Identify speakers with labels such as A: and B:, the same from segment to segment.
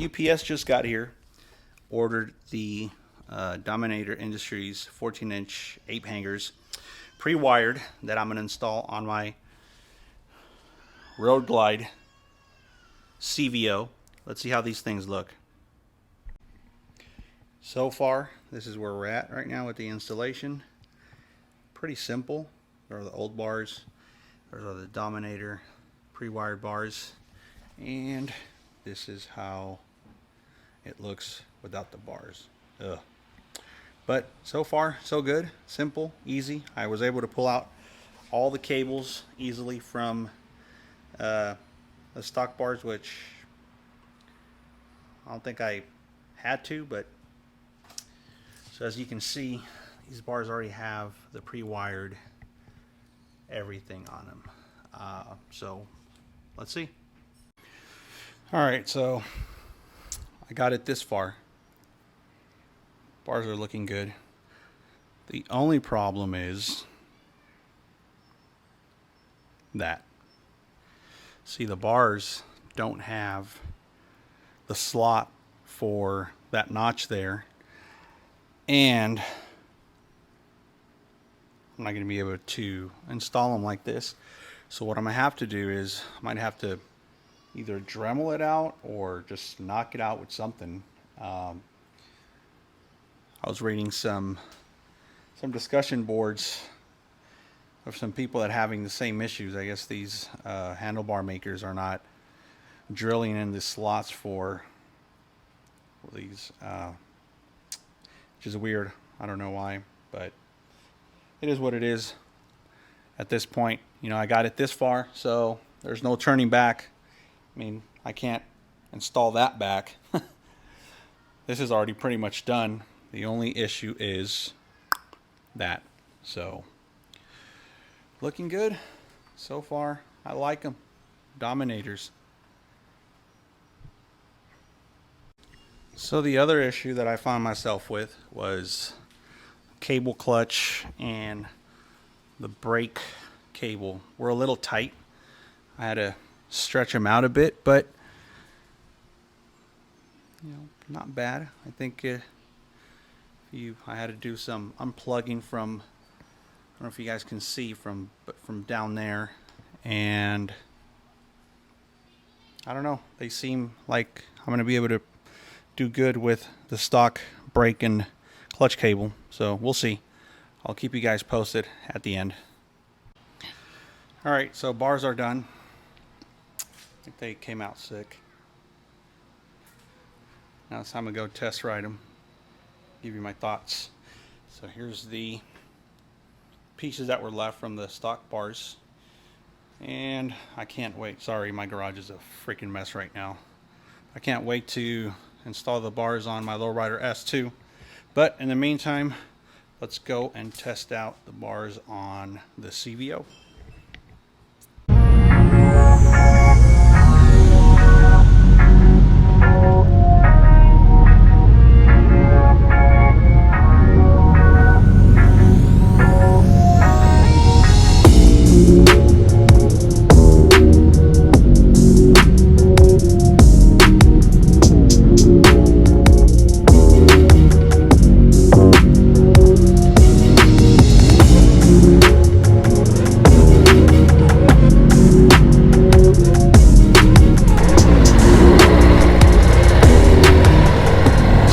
A: UPS just got here, ordered the Dominator Industries 14-inch Ape Hangers, pre-wired, that I'm going to install on my Road Glide CVO. Let's see how these things look. So far, this is where we're at right now with the installation. Pretty simple. There are the old bars. There are the Dominator pre-wired bars. And this is how it looks without the bars. Ugh. But so far, so good. Simple, easy. I was able to pull out all the cables easily from the stock bars, which I don't think I had to, but so as you can see, these bars already have the pre-wired everything on them. So let's see. All right, so I got it this far. Bars are looking good. The only problem is that, see, the bars don't have the slot for that notch there, and I'm not going to be able to install them like this. So what I'm going to have to do is I might have to either Dremel it out or just knock it out with something. I was reading some discussion boards of some people that are having the same issues. I guess these handlebar makers are not drilling in the slots for these, which is weird. I don't know why, but it is what it is at this point. You know, I got it this far, so there's no turning back. I mean, I can't install that back. This is already pretty much done. The only issue is that. So, looking good so far. I like them. Dominators. So the other issue that I found myself with was cable clutch and the brake cable were a little tight. I had to stretch them out a bit, but you know, not bad. I think I had to do some unplugging from, I don't know if you guys can see from down there, and I don't know, they seem like I'm going to be able to do good with the stock brake and clutch cable, so we'll see. I'll keep you guys posted at the end. Alright, so bars are done. I think they came out sick. Now it's time to go test ride them, give you my thoughts. So here's the pieces that were left from the stock bars, and I can't wait. Sorry, my garage is a freaking mess right now. I can't wait to install the bars on my Lowrider S2, but in the meantime, let's go and test out the bars on the CVO.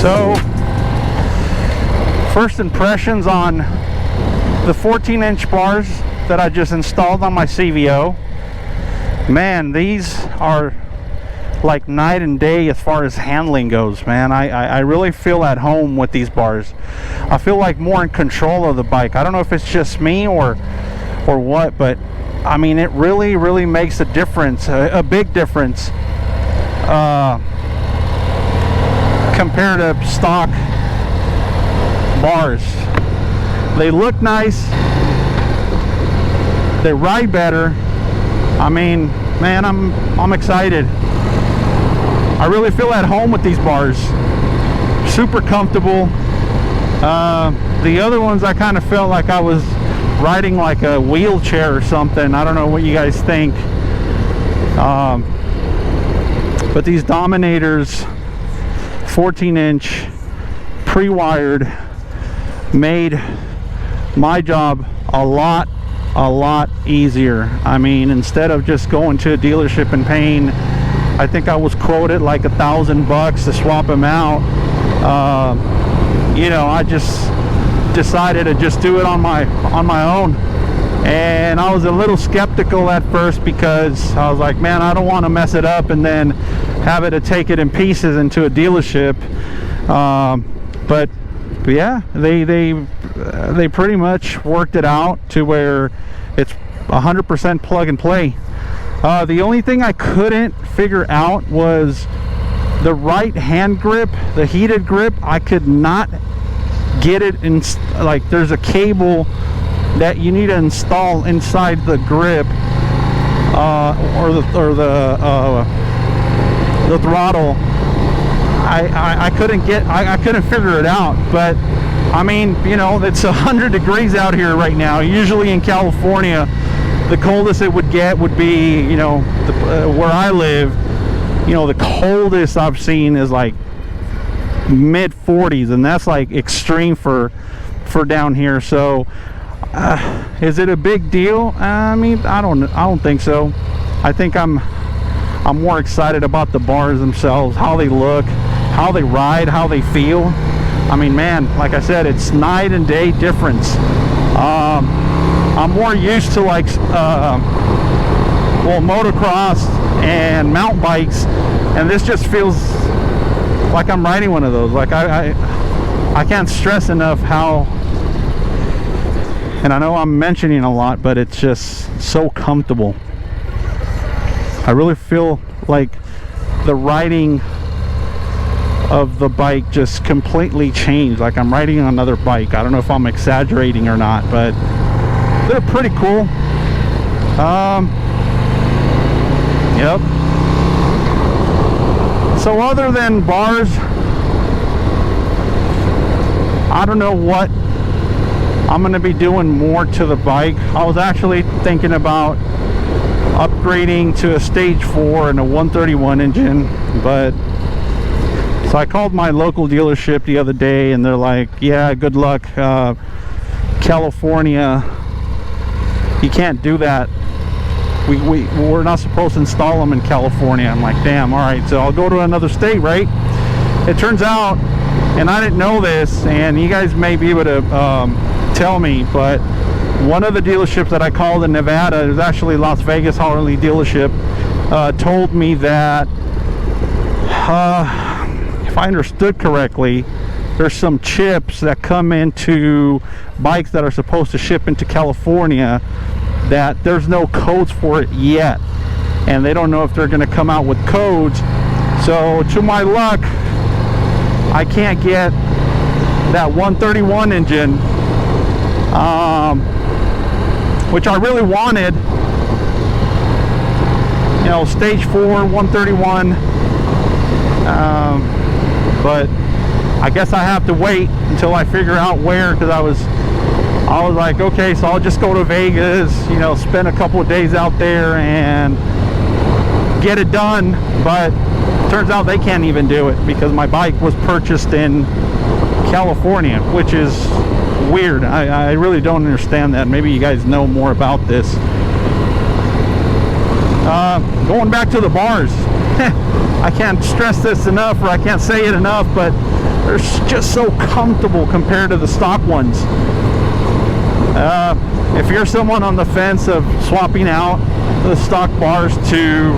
A: So, first impressions on the 14-inch bars that I just installed on my CVO. Man, these are like night and day as far as handling goes, man. I really feel at home with these bars. I feel like more in control of the bike. I don't know if it's just me or what, but I mean, it really makes a difference, a big difference. Compared to stock bars. They look nice, they ride better. I mean, man, I'm excited. I really feel at home with these bars. Super comfortable. The other ones I kind of felt like I was riding like a wheelchair or something. I don't know what you guys think. But these Dominators 14-inch pre-wired made my job a lot easier. I mean, instead of just going to a dealership and paying, I think I was quoted like $1,000 to swap them out. You know, I just decided to just do it on my own. And I was a little skeptical at first because I was like, man, I don't want to mess it up and then have it to take it in pieces into a dealership. But yeah, they pretty much worked it out to where it's 100% plug and play. The only thing I couldn't figure out was the right hand grip, the heated grip. I could not get it in, like there's a cable that you need to install inside the grip or the throttle. I couldn't figure it out. But I mean, you know, it's 100 degrees out here right now. Usually in California, the coldest it would get would be, you know, where I live, you know, the coldest I've seen is like mid 40s, and that's like extreme for down here. So is it a big deal? I mean, I don't think so. I think I'm more excited about the bars themselves, how they look, how they ride, how they feel. I mean, man, like I said, it's night and day difference. I'm more used to like well, motocross and mountain bikes, and this just feels like I'm riding one of those. Like I can't stress enough how, and I know I'm mentioning a lot, but it's just so comfortable. I really feel like the riding of the bike just completely changed, like I'm riding another bike. I don't know if I'm exaggerating or not, but they're pretty cool. Yep. So other than bars, I don't know what I'm going to be doing more to the bike. I was actually thinking about upgrading to a stage 4 and a 131 engine, but so I called my local dealership the other day and they're like, yeah, good luck, California, you can't do that. We're not supposed to install them in California. I'm like, damn, all right, so I'll go to another state, right? It turns out, and I didn't know this, and you guys may be able to tell me, but one of the dealerships that I called in Nevada, it was actually Las Vegas Harley dealership, told me that if I understood correctly, there's some chips that come into bikes that are supposed to ship into California that there's no codes for it yet, and they don't know if they're going to come out with codes. So to my luck, I can't get that 131 engine, which I really wanted, you know, stage 4 131, but I guess I have to wait until I figure out where, because I was like, okay, so I'll just go to Vegas, you know, spend a couple of days out there and get it done. But turns out they can't even do it because my bike was purchased in California, which is weird. I really don't understand that. Maybe you guys know more about this. Going back to the bars, I can't stress this enough, or I can't say it enough, but they're just so comfortable compared to the stock ones. If you're someone on the fence of swapping out the stock bars to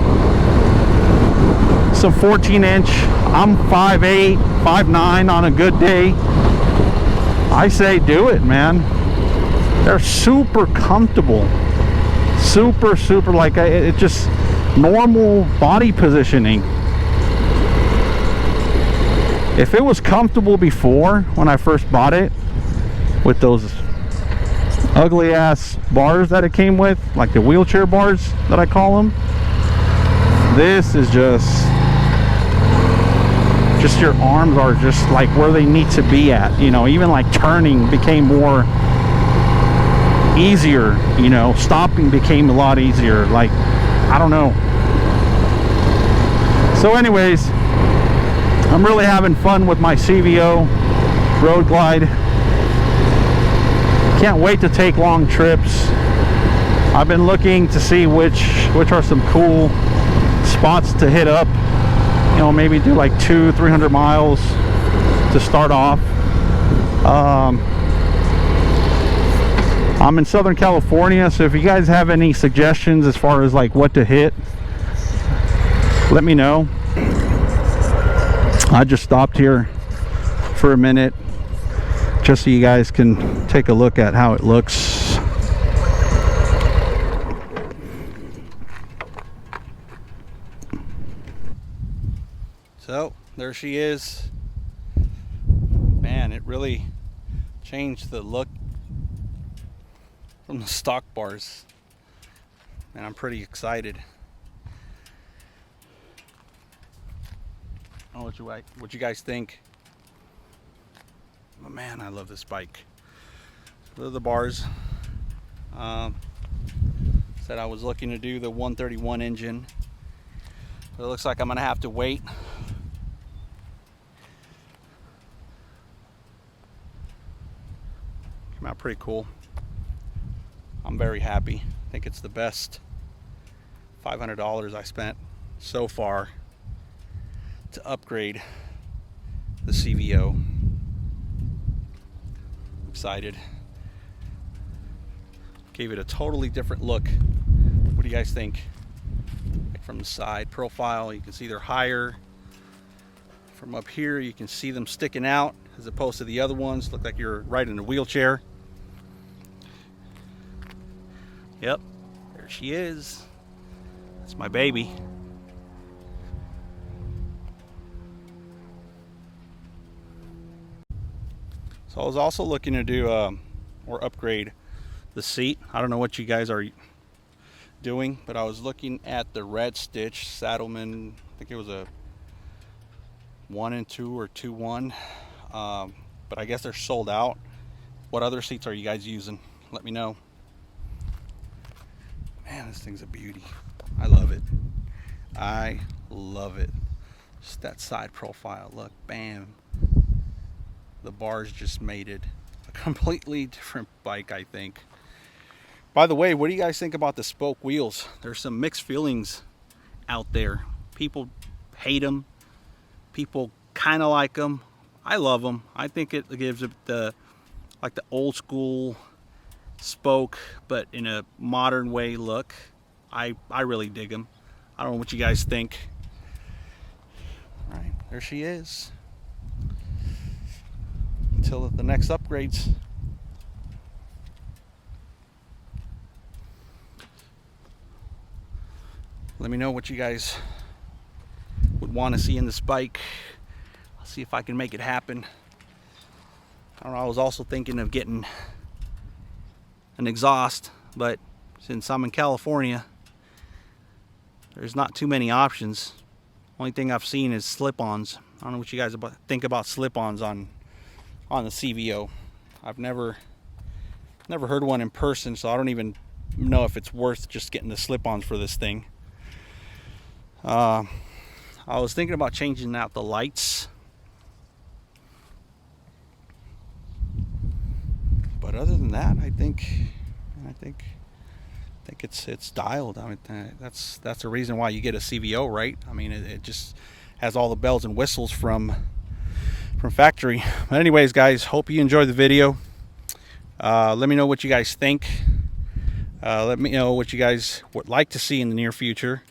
A: some 14-inch, I'm 5'8", 5'9" on a good day, I say do it, man. They're super comfortable, super like it just normal body positioning. If it was comfortable before, when I first bought it, with those ugly ass bars that it came with, like the wheelchair bars that I call them, this is just your arms are just like where they need to be at, you know. Even like turning became more easier, you know, stopping became a lot easier, like, I don't know. So anyways, I'm really having fun with my CVO Road Glide. Can't wait to take long trips. I've been looking to see which are some cool spots to hit up. You know, maybe do like 200-300 miles to start off. I'm in Southern California, so if you guys have any suggestions as far as like what to hit, let me know. I just stopped here for a minute just so you guys can take a look at how it looks. So there she is. Man, it really changed the look from the stock bars, and I'm pretty excited. I don't know what you guys think. But man, I love this bike. Those are the bars. Said I was looking to do the 131 engine. But it looks like I'm gonna have to wait. Came out pretty cool. I'm very happy. I think it's the best $500 I spent so far to upgrade the CVO. Excited. Gave it a totally different look. What do you guys think? Like from the side profile, you can see they're higher. From up here, you can see them sticking out as opposed to the other ones. Look like you're right in a wheelchair. Yep, there she is. That's my baby. So I was also looking to do or upgrade the seat. I don't know what you guys are doing, but I was looking at the Red Stitch Saddleman. I think it was a 1 and 2 or 2-1, but I guess they're sold out. What other seats are you guys using? Let me know. Man, this thing's a beauty. I love it. I love it. Just that side profile. Look, bam. The bars just made it a completely different bike, I think. By the way, what do you guys think about the spoke wheels? There's some mixed feelings out there. People hate them. People kind of like them. I love them. I think it gives it the old school spoke, but in a modern way look. I really dig them. I don't know what you guys think. All right, there she is. Until the next upgrades. Let me know what you guys would want to see in this bike. I'll see if I can make it happen. I don't know, I was also thinking of getting an exhaust, but since I'm in California, there's not too many options. Only thing I've seen is slip-ons. I don't know what you guys think about slip-ons on the CVO. I've never heard one in person, so I don't even know if it's worth just getting the slip-ons for this thing. I was thinking about changing out the lights, but other than that, I think it's dialed. I mean, that's the reason why you get a CVO, right? I mean, it just has all the bells and whistles from factory. But anyways, guys, hope you enjoyed the video. Let me know what you guys think. Let me know what you guys would like to see in the near future,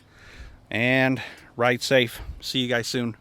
A: and ride safe. See you guys soon.